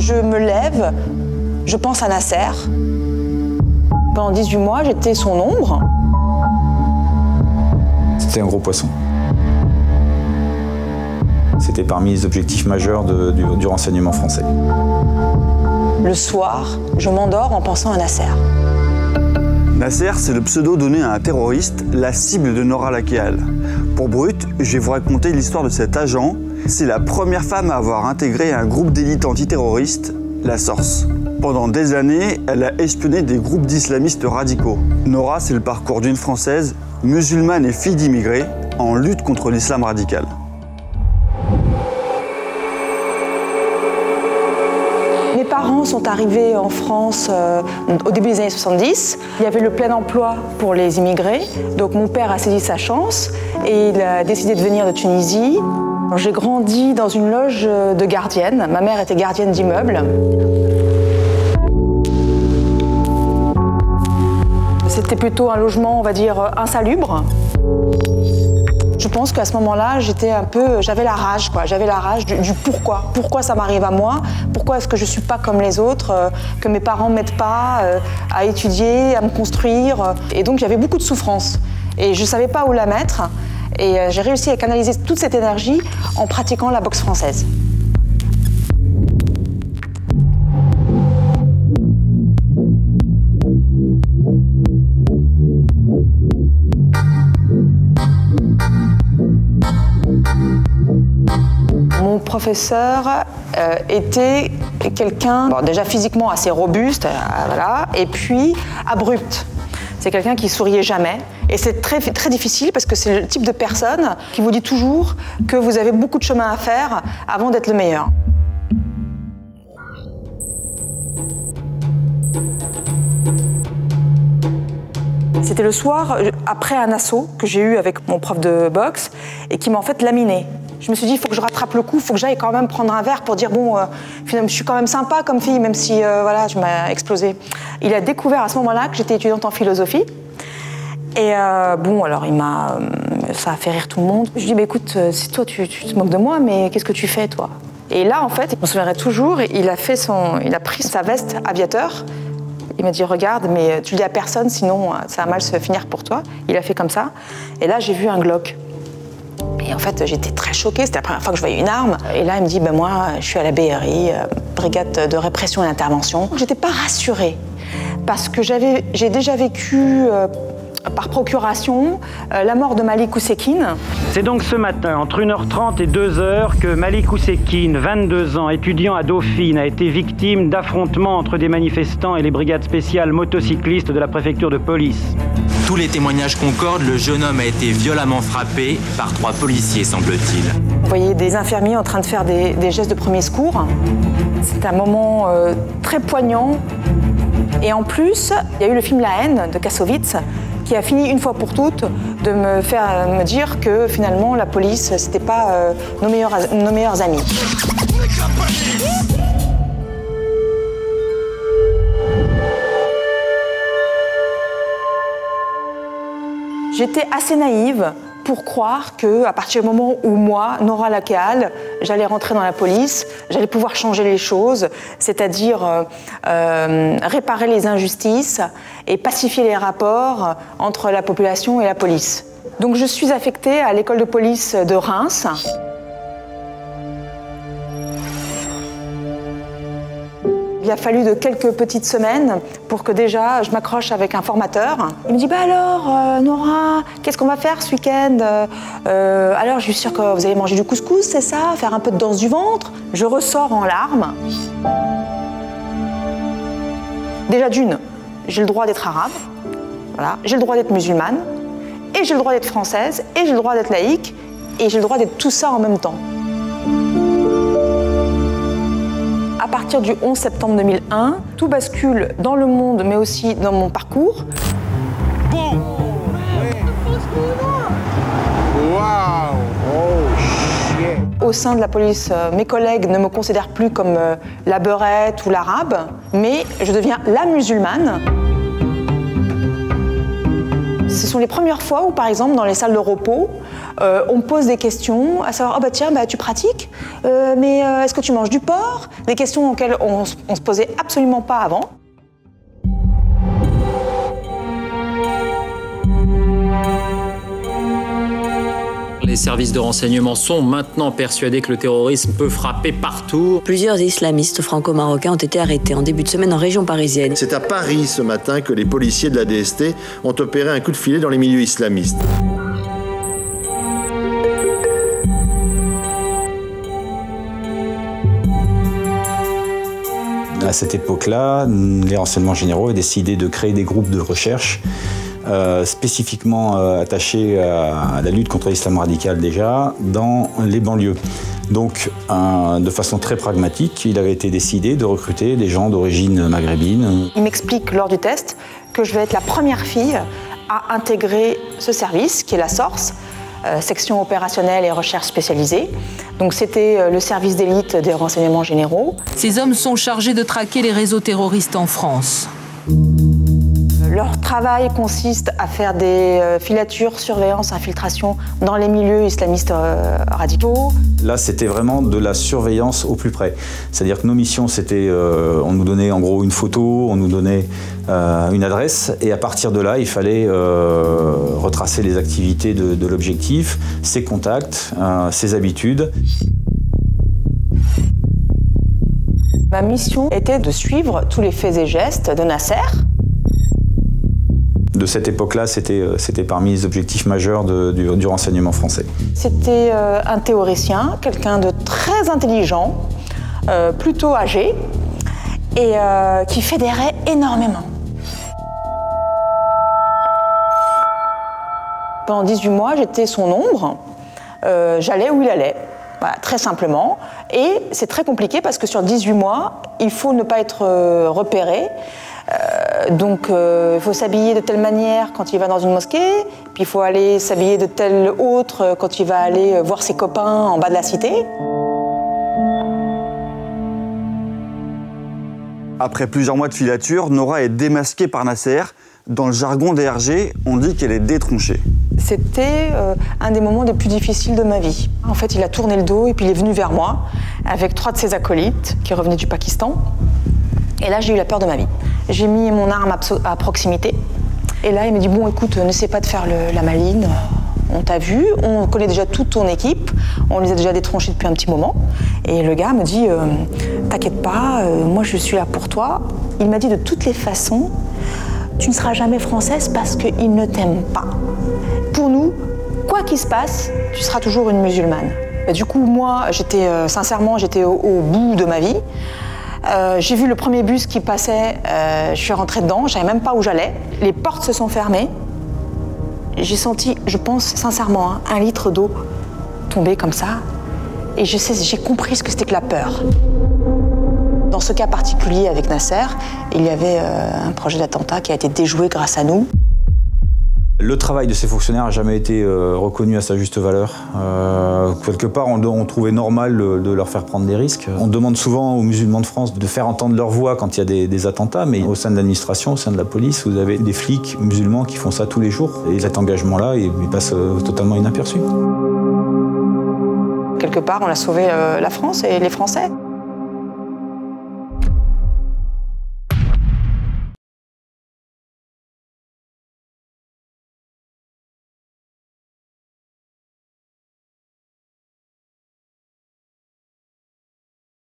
je me lève, je pense à Nasser. Pendant 18 mois, j'étais son ombre. C'était un gros poisson. C'était parmi les objectifs majeurs du renseignement français. Le soir, je m'endors en pensant à Nasser. Nasser, c'est le pseudo donné à un terroriste, la cible de Nora Lakeal. Pour Brut, je vais vous raconter l'histoire de cet agent. C'est la première femme à avoir intégré un groupe d'élite antiterroriste, la SORS. Pendant des années, elle a espionné des groupes d'islamistes radicaux. Nora, c'est le parcours d'une Française, musulmane et fille d'immigrés, en lutte contre l'islam radical. Mes parents sont arrivés en France au début des années 70. Il y avait le plein emploi pour les immigrés. Donc mon père a saisi sa chance et il a décidé de venir de Tunisie. J'ai grandi dans une loge de gardienne. Ma mère était gardienne d'immeuble. C'était plutôt un logement, on va dire, insalubre. Je pense qu'à ce moment-là, j'avais la rage, quoi. J'avais la rage du pourquoi. Pourquoi ça m'arrive à moi? Pourquoi est-ce que je ne suis pas comme les autres, que mes parents ne m'aident pas à étudier, à me construire? Et donc, j'avais beaucoup de souffrance. Et je ne savais pas où la mettre. Et j'ai réussi à canaliser toute cette énergie en pratiquant la boxe française. Mon professeur était quelqu'un, déjà physiquement assez robuste, voilà, et puis abrupt. C'est quelqu'un qui souriait jamais. Et c'est très, très difficile parce que c'est le type de personne qui vous dit toujours que vous avez beaucoup de chemin à faire avant d'être le meilleur. C'était le soir, après un assaut que j'ai eu avec mon prof de boxe et qui m'a en fait laminé. Je me suis dit, il faut que je rattrape le coup, il faut que j'aille quand même prendre un verre pour dire, bon, finalement, je suis quand même sympa comme fille, même si, voilà, je m'ai explosé. Il a découvert à ce moment-là que j'étais étudiante en philosophie. Et bon, alors, ça a fait rire tout le monde. Je lui ai dit, bah, écoute, si toi, tu te moques de moi, mais qu'est-ce que tu fais, toi? Et là, en fait, je me souviendrai toujours, il a pris sa veste aviateur. Il m'a dit, regarde, mais tu le dis à personne, sinon ça va mal se finir pour toi. Il a fait comme ça. Et là, j'ai vu un Glock. Et en fait, j'étais très choquée. C'était la première fois que je voyais une arme. Et là, il me dit, ben moi, je suis à la BRI, brigade de répression et d'intervention. J'étais pas rassurée parce que j'ai déjà vécu par procuration la mort de Malik Oussekine. C'est donc ce matin, entre 1h30 et 2h, que Malik Oussekine, 22 ans, étudiant à Dauphine, a été victime d'affrontements entre des manifestants et les brigades spéciales motocyclistes de la préfecture de police. Tous les témoignages concordent, le jeune homme a été violemment frappé par 3 policiers, semble-t-il. Vous voyez des infirmiers en train de faire des gestes de premier secours. C'est un moment très poignant. Et en plus, il y a eu le film La haine de Kassovitz, qui a fini une fois pour toutes de me faire me dire que finalement la police, c'était pas nos meilleurs amis. J'étais assez naïve pour croire qu'à partir du moment où moi, Nora Lakeal, j'allais rentrer dans la police, j'allais pouvoir changer les choses, c'est-à-dire réparer les injustices et pacifier les rapports entre la population et la police. Donc je suis affectée à l'école de police de Reims. Il a fallu de quelques petites semaines pour que déjà je m'accroche avec un formateur. Il me dit, bah alors Nora, qu'est-ce qu'on va faire ce week-end? Alors je suis sûre que vous allez manger du couscous, c'est ça? Faire un peu de danse du ventre? Je ressors en larmes. Déjà d'une, j'ai le droit d'être arabe, voilà. J'ai le droit d'être musulmane, et j'ai le droit d'être française, et j'ai le droit d'être laïque, et j'ai le droit d'être tout ça en même temps. À partir du 11 septembre 2001, tout bascule dans le monde, mais aussi dans mon parcours. Boum! Wow! Oh shit! Au sein de la police, mes collègues ne me considèrent plus comme la beurette ou l'arabe, mais je deviens la musulmane. Ce sont les premières fois où, par exemple, dans les salles de repos, On me pose des questions, à savoir, oh bah tiens, bah, tu pratiques, mais est-ce que tu manges du porc? Des questions auxquelles on se posait absolument pas avant. Les services de renseignement sont maintenant persuadés que le terrorisme peut frapper partout. Plusieurs islamistes franco-marocains ont été arrêtés en début de semaine en région parisienne. C'est à Paris ce matin que les policiers de la DST ont opéré un coup de filet dans les milieux islamistes. À cette époque-là, les renseignements généraux ont décidé de créer des groupes de recherche spécifiquement attachés à la lutte contre l'islam radical déjà, dans les banlieues. Donc, de façon très pragmatique, il avait été décidé de recruter des gens d'origine maghrébine. Il m'explique lors du test que je vais être la première fille à intégrer ce service, qui est la SORS, section opérationnelle et recherche spécialisée. Donc c'était le service d'élite des renseignements généraux. Ces hommes sont chargés de traquer les réseaux terroristes en France. Leur travail consiste à faire des filatures, surveillance, infiltration dans les milieux islamistes radicaux. Là, c'était vraiment de la surveillance au plus près. C'est-à-dire que nos missions, c'était, on nous donnait en gros une photo, on nous donnait une adresse, et à partir de là, il fallait retracer les activités de l'objectif, ses contacts, ses habitudes. Ma mission était de suivre tous les faits et gestes de Nasser. De cette époque-là, c'était parmi les objectifs majeurs du renseignement français. C'était un théoricien, quelqu'un de très intelligent, plutôt âgé, et qui fédérait énormément. Pendant 18 mois, j'étais son ombre, j'allais où il allait, voilà, très simplement. Et c'est très compliqué parce que sur 18 mois, il faut ne pas être repéré. Donc il faut s'habiller de telle manière quand il va dans une mosquée, puis il faut aller s'habiller de telle autre quand il va aller voir ses copains en bas de la cité. Après plusieurs mois de filature, Nora est démasquée par Nasser. Dans le jargon des RG, on dit qu'elle est détronchée. C'était un des moments les plus difficiles de ma vie. En fait, il a tourné le dos et puis il est venu vers moi avec 3 de ses acolytes qui revenaient du Pakistan. Et là, j'ai eu la peur de ma vie. J'ai mis mon arme à proximité. Et là, il me dit, bon, écoute, n'essaie pas de faire la maline. On t'a vu, on connaît déjà toute ton équipe, on les a déjà détronchés depuis un petit moment. Et le gars me dit, t'inquiète pas, moi je suis là pour toi. Il m'a dit, de toutes les façons, tu ne seras jamais française parce qu'ils ne t'aiment pas. Pour nous, quoi qu'il se passe, tu seras toujours une musulmane. Et du coup, moi, sincèrement, j'étais au bout de ma vie. J'ai vu le premier bus qui passait, je suis rentrée dedans, je savais même pas où j'allais. Les portes se sont fermées. J'ai senti, je pense sincèrement, 1 litre d'eau tomber comme ça. Et j'ai compris ce que c'était que la peur. Dans ce cas particulier avec Nasser, il y avait un projet d'attentat qui a été déjoué grâce à nous. Le travail de ces fonctionnaires n'a jamais été reconnu à sa juste valeur. Quelque part, on trouvait normal de leur faire prendre des risques. On demande souvent aux musulmans de France de faire entendre leur voix quand il y a des attentats, mais au sein de l'administration, au sein de la police, vous avez des flics musulmans qui font ça tous les jours. Et cet engagement-là, il passe totalement inaperçu. Quelque part, on a sauvé la France et les Français.